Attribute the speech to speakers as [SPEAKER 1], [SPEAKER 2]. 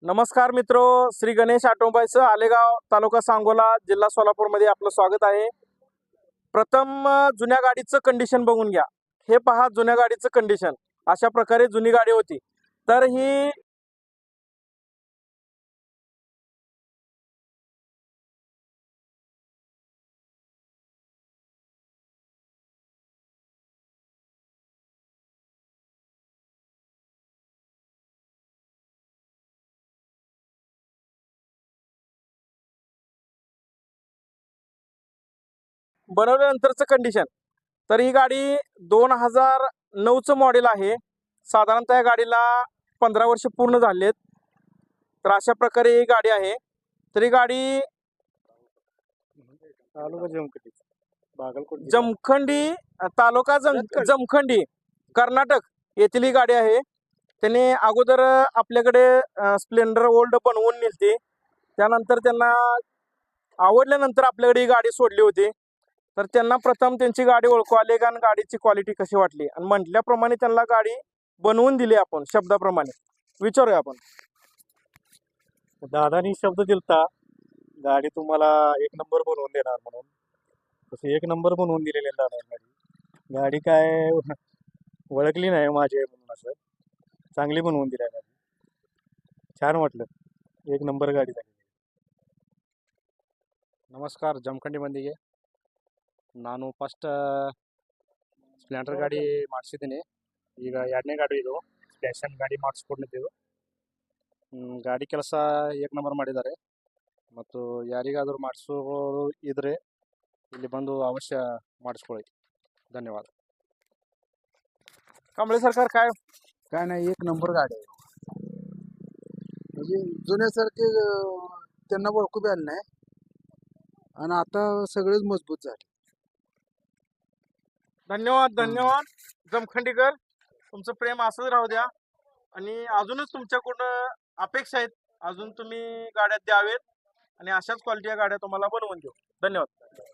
[SPEAKER 1] नमस्कार मित्रो, श्री गणेश ऑटोमोबाईलचं आलेगाव तालुका सांगोला जिल्हा सोलापूरमध्ये आपलं स्वागत आहे. प्रथम जुन्या गाडीचं कंडिशन बघून घ्या. हे पहा जुन्या गाडीचं कंडिशन. अशा प्रकारे जुनी गाडी होती. तर ही बनवल्यानंतरचं कंडिशन. तर ही गाडी 2009चं मॉडेल आहे. साधारणतः या गाडीला 15 वर्ष पूर्ण झालेत. तर अशा प्रकारे ही गाडी आहे. तर ही गाडी जमखंडी तालुका जमखंडी कर्नाटक येथील ही गाडी आहे. त्याने अगोदर आपल्याकडे स्प्लेंडर ओल्ड बनवून नेलती. त्यानंतर त्यांना आवडल्यानंतर आपल्याकडे ही गाडी सोडली होती. तर त्यांना प्रथम त्यांची गाडी ओळखू आली आणि गाडीची क्वालिटी कशी वाटली आणि म्हटल्याप्रमाणे त्यांना गाडी बनवून दिली. आपण शब्दाप्रमाणे विचारूया आपण.
[SPEAKER 2] दादानी शब्द दिलता गाडी तुम्हाला एक नंबर बनवून देणार म्हणून. तसं एक नंबर बनवून दिलेली आहे दादा. गाडी काय ओळखली नाही माझी म्हणून असं चांगली बनवून दिली गाडी. छान वाटलं. एक नंबर गाडी झाली.
[SPEAKER 3] ನಮಸ್ಕಾರ ಜಮಖಂಡಿ ಮಂದಿಗೆ. ನಾನು ಫಸ್ಟ್ ಸ್ಪ್ಲೆಂಡರ್ ಗಾಡಿ ಮಾಡಿಸಿದ್ದೀನಿ. ಈಗ ಎರಡನೇ ಗಾಡಿ ಇದು ಪ್ಯಾಷನ್ ಗಾಡಿ ಮಾಡಿಸ್ಕೊಂಡಿದ್ದೆವು. ಗಾಡಿ ಕೆಲಸ ಏಕ್ ನಂಬರ್ ಮಾಡಿದ್ದಾರೆ. ಮತ್ತು ಯಾರಿಗಾದರೂ ಮಾಡಿಸೋರು ಇದ್ರೆ ಇಲ್ಲಿ ಬಂದು ಅವಶ್ಯ ಮಾಡಿಸ್ಕೊಳ್ಳಿ. धन्यवाद.
[SPEAKER 1] कांबळे सरकार
[SPEAKER 4] काय नाही, एक नंबर गाडी आहे. म्हणजे जुन्यासारखे त्यांना ओळखू बी आलं नाही आणि आता सगळेच मजबूत झाले.
[SPEAKER 1] धन्यवाद धन्यवाद जमखंडीकर. तुमचं प्रेम असंच राहू द्या आणि अजूनच तुमच्याकडून अपेक्षा आहेत. अजून तुम्ही गाड्या द्यावेत आणि अशाच क्वालिटी गाड्या तुम्हाला बनवून देऊ. धन्यवाद.